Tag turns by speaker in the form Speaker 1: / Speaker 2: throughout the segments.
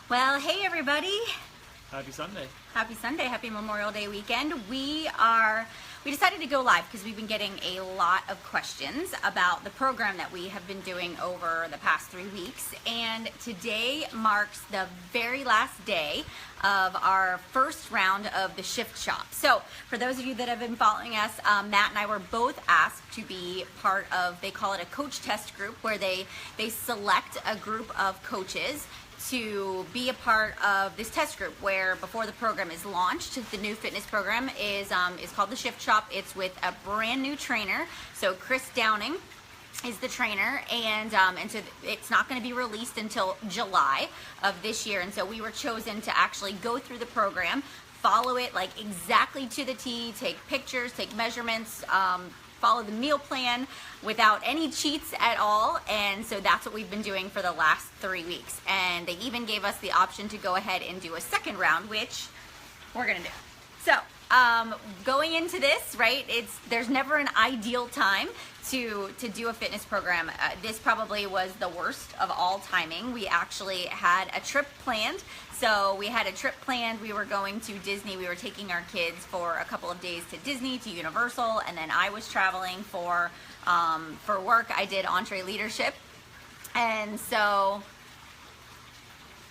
Speaker 1: Well, hey everybody.
Speaker 2: Happy Sunday.
Speaker 1: Happy Sunday, happy Memorial Day weekend. We decided to go live because we've been getting a lot of questions about the program that we have been doing over the past 3 weeks. And today marks the very last day of our first round of the shift shop. So for those of you that have been following us, Matt and I were both asked to be part of, they call it a coach test group, where they select a group of coaches to be a part of this test group, where before the program is launched, the new fitness program is called the Shift Shop. It's with a brand new trainer. So Chris Downing is the trainer, and so it's not going to be released until July of this year. And so we were chosen to actually go through the program, follow it like exactly to the T, take pictures, take measurements, follow the meal plan without any cheats at all. And so that's what we've been doing for the last 3 weeks. And they even gave us the option to go ahead and do a second round, which we're gonna do. So going into this, right, there's never an ideal time to do a fitness program. This probably was the worst of all timing. We actually had a trip planned. So we had a trip planned. We were going to Disney. We were taking our kids for a couple of days to Disney, to Universal, and then I was traveling for work. I did Entree Leadership. And so,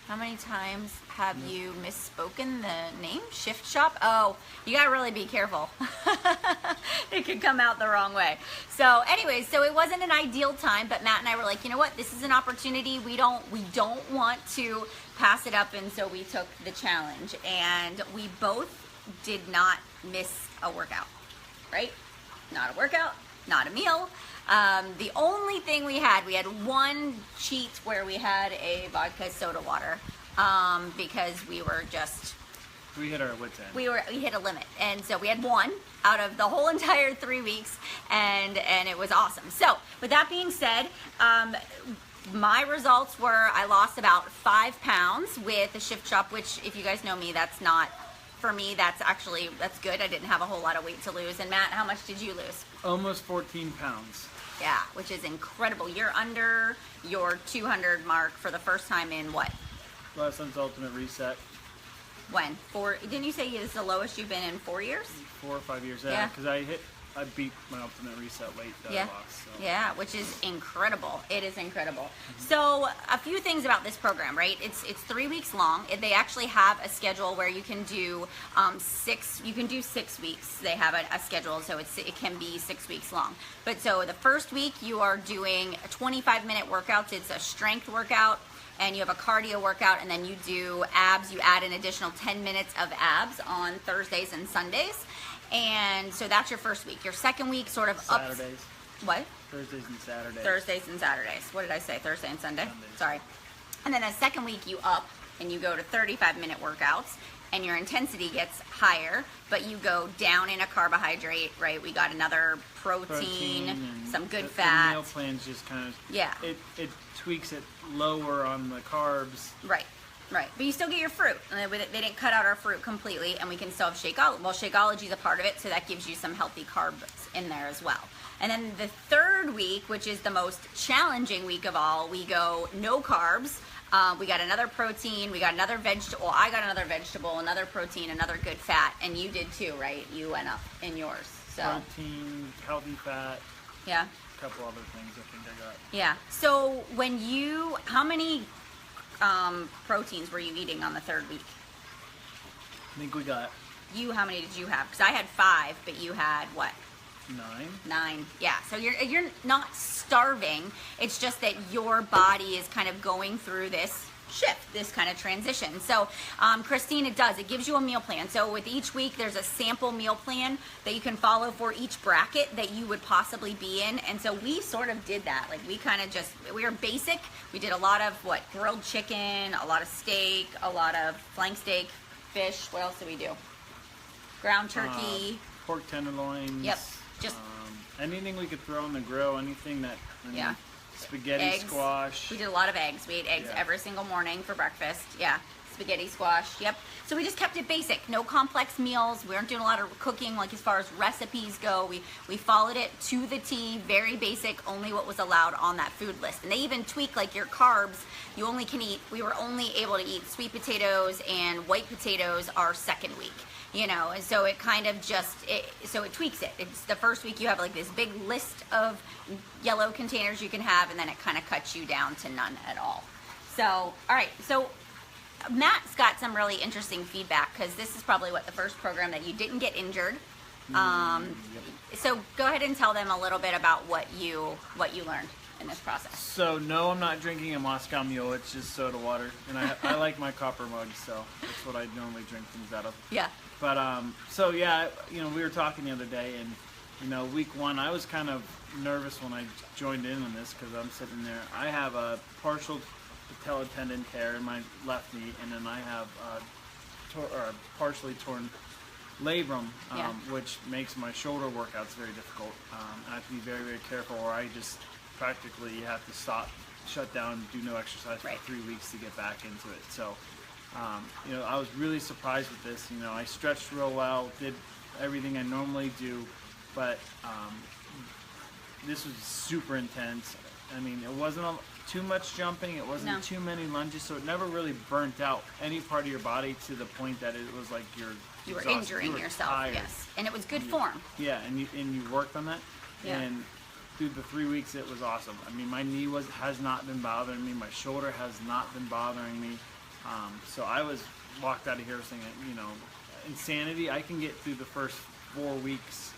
Speaker 1: how many times have you misspoken the name? Shift Shop? Oh, you gotta really be careful. It could come out the wrong way. So anyways, so it wasn't an ideal time, but Matt and I were like, you know what? This is an opportunity. We don't want to pass it up, and so we took the challenge. And we both did not miss a workout, right? Not a workout, not a meal. The only thing we had one cheat where we had a vodka soda water, because we
Speaker 2: hit our wits end.
Speaker 1: We hit a limit, and so we had one out of the whole entire 3 weeks, and it was awesome. So with that being said, my results were I lost about 5 pounds with the Shift Shop, which, if you guys know me, that's not, for me, that's good. I didn't have a whole lot of weight to lose. And Matt, how much did you lose?
Speaker 2: Almost 14 pounds.
Speaker 1: Yeah, which is incredible. You're under your 200 mark for the first time in what?
Speaker 2: Last time's Ultimate Reset.
Speaker 1: When? Didn't you say it's the lowest you've been in 4 years?
Speaker 2: 4 or 5 years,
Speaker 1: Yeah.
Speaker 2: because I beat my Ultimate Reset weight that I lost. So.
Speaker 1: Yeah, which is incredible. It is incredible. Mm-hmm. So a few things about this program, right? It's 3 weeks long. They actually have a schedule where you can do 6 weeks. They have a schedule, so it can be 6 weeks long. But so the first week you are doing 25-minute workouts. It's a strength workout, and you have a cardio workout, and then you do abs. You add an additional 10 minutes of abs on Thursdays and Sundays. And so that's your first week. Your second week sort of
Speaker 2: Saturdays.
Speaker 1: What?
Speaker 2: Thursdays and Saturdays.
Speaker 1: Thursdays and Saturdays. What did I say? Thursday and Sunday?
Speaker 2: Sundays.
Speaker 1: Sorry. And then the second week you up and you go to 35-minute workouts, and your intensity gets higher, but you go down in a carbohydrate, right? We got another protein some good fat.
Speaker 2: The meal plan's just kind of,
Speaker 1: yeah.
Speaker 2: It tweaks it lower on the carbs.
Speaker 1: Right. Right, but you still get your fruit. They didn't cut out our fruit completely, and we can still have Shakeology. Well, Shakeology is a part of it, so that gives you some healthy carbs in there as well. And then the third week, which is the most challenging week of all, we go no carbs. We got another protein, we got another vegetable. I got another vegetable, another protein, another good fat, and you did too, right? You went up in yours. So
Speaker 2: protein, healthy fat.
Speaker 1: Yeah.
Speaker 2: A couple other things I think I got.
Speaker 1: Yeah. So how many proteins were you eating on the third week?
Speaker 2: I think we got...
Speaker 1: How many did you have? Because I had 5, but you had what? 9. Yeah. So you're not starving. It's just that your body is kind of going through this shift, this kind of transition. So Christine, it gives you a meal plan. So with each week there's a sample meal plan that you can follow for each bracket that you would possibly be in. And so we sort of did that. Like we were basic. We did a lot of grilled chicken, a lot of steak, a lot of flank steak, fish. What else did we do? Ground turkey,
Speaker 2: pork tenderloins.
Speaker 1: Yep. Just
Speaker 2: anything we could throw on the grill, anything that spaghetti,
Speaker 1: eggs.
Speaker 2: squash.
Speaker 1: We did a lot of eggs. We ate eggs every single morning for breakfast. Yeah. spaghetti squash. Yep. So we just kept it basic, no complex meals. We weren't doing a lot of cooking, like as far as recipes go. We followed it to the T, very basic, only what was allowed on that food list. And they even tweak like your carbs. You only can eat, we were only able to eat sweet potatoes and white potatoes our second week. You know, and so it kind of just, so it tweaks it. It's the first week you have like this big list of yellow containers you can have, and then it kind of cuts you down to none at all. So, all right, so Matt's got some really interesting feedback, because this is probably the first program that you didn't get injured.
Speaker 2: Yep.
Speaker 1: So go ahead and tell them a little bit about what you learned in this process.
Speaker 2: So no, I'm not drinking a Moscow Mule. It's just soda water, and I like my copper mug, so that's what I normally drink things out of.
Speaker 1: Yeah.
Speaker 2: But so yeah, you know, we were talking the other day, and you know, week one, I was kind of nervous when I joined in on this, because I'm sitting there. I have a partial patella tendon tear in my left knee, and then I have a partially torn labrum, which makes my shoulder workouts very difficult. I have to be very, very careful, or I just practically have to stop, shut down, do no exercise for 3 weeks to get back into it. So, you know, I was really surprised with this. You know, I stretched real well, did everything I normally do, but this was super intense. I mean, it wasn't too much jumping, it wasn't too many lunges, so it never really burnt out any part of your body to the point that it was like you were
Speaker 1: injuring yourself.
Speaker 2: tired.
Speaker 1: Yes, and it was good form.
Speaker 2: Yeah, and you worked on that.
Speaker 1: Yeah.
Speaker 2: And through the 3 weeks, it was awesome. I mean, my knee has not been bothering me, my shoulder has not been bothering me. So I walked out of here saying, you know, insanity. I can get through the first 4 weeks.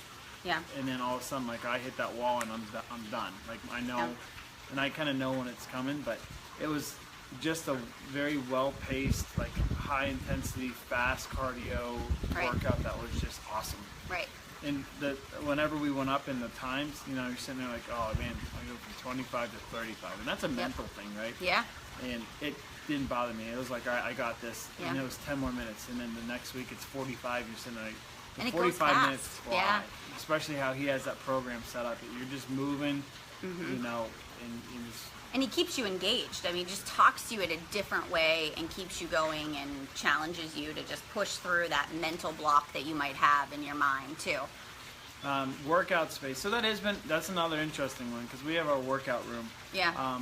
Speaker 1: Yeah.
Speaker 2: And then all of a sudden, like, I hit that wall and I'm done. Like, I know, and I kind of know when it's coming, but it was just a very well-paced, like, high-intensity, fast cardio workout that was just awesome.
Speaker 1: Right.
Speaker 2: And whenever we went up in the times, you know, you're sitting there like, oh man, I go from 25 to 35, and that's a mental thing, right?
Speaker 1: Yeah.
Speaker 2: And it didn't bother me. It was like, all right, I got this.
Speaker 1: Yeah.
Speaker 2: And it was 10 more minutes, and then the next week it's 45. You're sitting there like,
Speaker 1: and it
Speaker 2: 45
Speaker 1: goes fast.
Speaker 2: minutes fly.
Speaker 1: Yeah.
Speaker 2: Especially how he has that program set up. You're just moving, you know, and you just.
Speaker 1: And he keeps you engaged. I mean, he just talks to you in a different way and keeps you going and challenges you to just push through that mental block that you might have in your mind too.
Speaker 2: Workout space. So that's another interesting one, because we have our workout room.
Speaker 1: Yeah.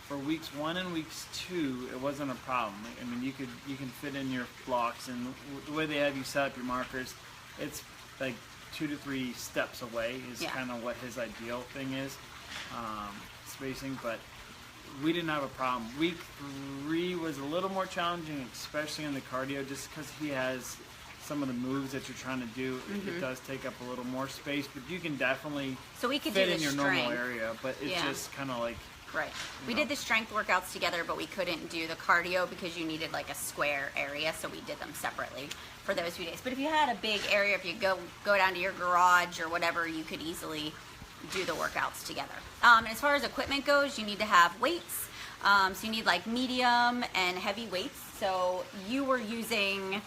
Speaker 2: For weeks 1 and weeks 2, it wasn't a problem. I mean, you can fit in your blocks, and the way they have you set up your markers, it's like 2 to 3 steps away is kind of what his ideal thing is, spacing. But we didn't have a problem. Week 3 was a little more challenging, especially in the cardio, just because he has some of the moves that you're trying to do. It does take up a little more space, but you can definitely fit in your normal area. But it's just kind of like.
Speaker 1: Right. We did the strength workouts together, but we couldn't do the cardio because you needed like a square area, so we did them separately for those few days. But if you had a big area, if you go down to your garage or whatever, you could easily do the workouts together. And as far as equipment goes, you need to have weights. So you need like medium and heavy weights. So you were using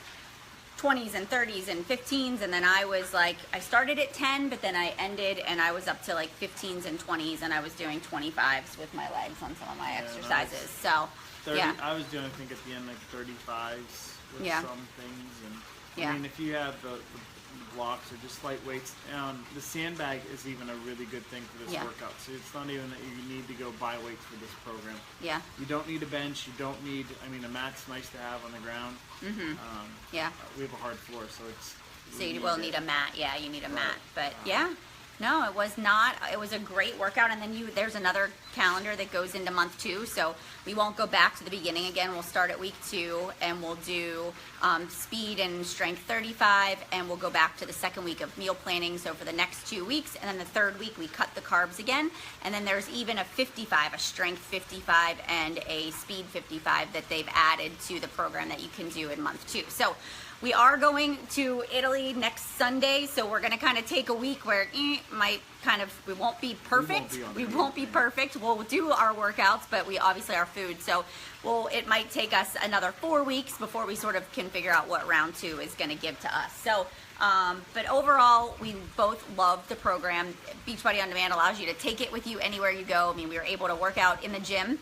Speaker 1: 20s and 30s and 15s, and then I was like, I started at 10, but then I ended and I was up to like 15s and 20s, and I was doing 25s with my legs on some of my exercises. So
Speaker 2: 30, I was doing, I think, at the end, like 35s with some things. And I mean, if you have the blocks or just light weights, the sandbag is even a really good thing for this workout. So it's not even that you need to go buy weights for this program. Yeah. You don't need a bench. You don't need, I mean, a mat's nice to have on the ground. We have a hard floor, so it's.
Speaker 1: So you will need a mat. Yeah, you need a mat. But no, it was not. It was a great workout, and then there's another calendar that goes into month 2, so we won't go back to the beginning again. We'll start at week 2, and we'll do speed and strength 35, and we'll go back to the second week of meal planning. So for the next 2 weeks, and then the third week we cut the carbs again, and then there's even a 55, a strength 55, and a speed 55 that they've added to the program that you can do in month 2. So. We are going to Italy next Sunday, so we're going to kind of take a week where we won't be perfect. We won't be perfect. We'll do our workouts, but we obviously our food. So it might take us another 4 weeks before we sort of can figure out what round 2 is going to give to us. So, but overall, we both love the program. Beachbody On Demand allows you to take it with you anywhere you go. I mean, we were able to work out in the gym.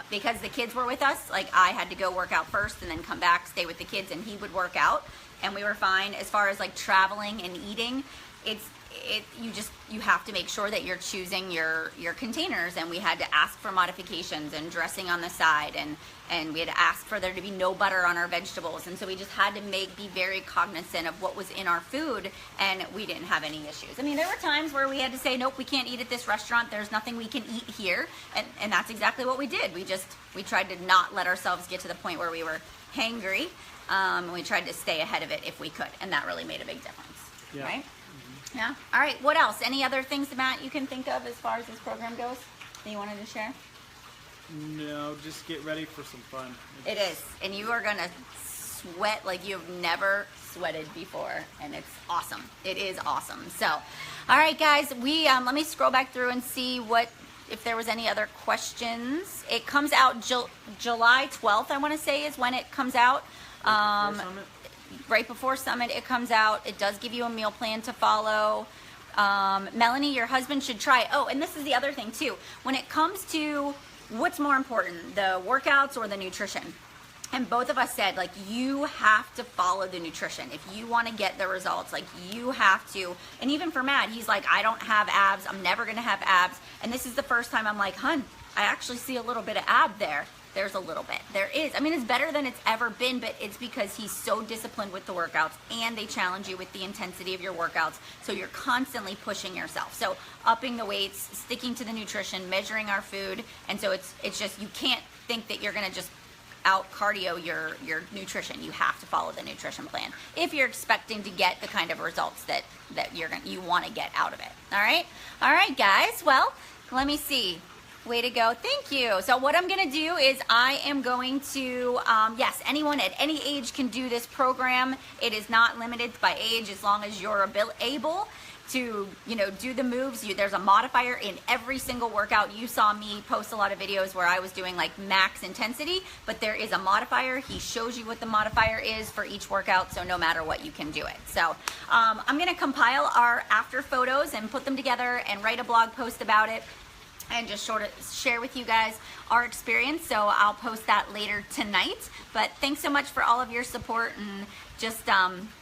Speaker 1: because the kids were with us, like I had to go work out first and then come back, stay with the kids, and he would work out, and we were fine. As far as like traveling and eating, you have to make sure that you're choosing your containers, and we had to ask for modifications and dressing on the side, and we had to ask for there to be no butter on our vegetables, and so we just had to be very cognizant of what was in our food, and we didn't have any issues. I mean, there were times where we had to say, nope, we can't eat at this restaurant, there's nothing we can eat here, and that's exactly what we did. We tried to not let ourselves get to the point where we were hangry. We tried to stay ahead of it if we could, and that really made a big difference.
Speaker 2: Yeah.
Speaker 1: Right? Yeah. All right. What else? Any other things, Matt, you can think of as far as this program goes that you wanted to share?
Speaker 2: No, just get ready for some fun.
Speaker 1: It is, and you are gonna sweat like you've never sweated before, and it's awesome. It is awesome. So, all right, guys, we let me scroll back through and see if there was any other questions. It comes out July 12th, I want to say, is when it comes out. Right before Summit it comes out. It does give you a meal plan to follow. Melanie, your husband should try it. Oh, and this is the other thing too. When it comes to what's more important, the workouts or the nutrition, and both of us said, like, you have to follow the nutrition. If you want to get the results, like, you have to. And even for Matt, he's like, I don't have abs. I'm never going to have abs. And this is the first time I'm like, hun, I actually see a little bit of ab there. There's a little bit. There is. I mean, it's better than it's ever been, but it's because he's so disciplined with the workouts, and they challenge you with the intensity of your workouts. So you're constantly pushing yourself. So upping the weights, sticking to the nutrition, measuring our food. And so it's just, you can't think that you're going to just out cardio your nutrition. You have to follow the nutrition plan if you're expecting to get the kind of results that you want to get out of it. All right, guys. Well, let me see. Way to go. Thank you. So what I'm going to do is I am going to, yes, anyone at any age can do this program. It is not limited by age as long as you're able to, do the moves. There's a modifier in every single workout. You saw me post a lot of videos where I was doing like max intensity, but there is a modifier. He shows you what the modifier is for each workout, so no matter what, you can do it. So I'm going to compile our after photos and put them together and write a blog post about it, and just sort of share with you guys our experience. So I'll post that later tonight. But thanks so much for all of your support and just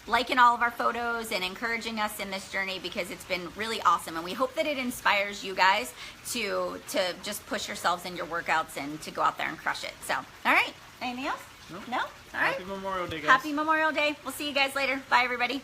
Speaker 1: liking all of our photos and encouraging us in this journey, because it's been really awesome. And we hope that it inspires you guys to just push yourselves in your workouts and to go out there and crush it. So, all right. Anything else?
Speaker 2: No?
Speaker 1: No? All right.
Speaker 2: Happy Memorial Day, guys.
Speaker 1: Happy Memorial Day. We'll see you guys later. Bye, everybody.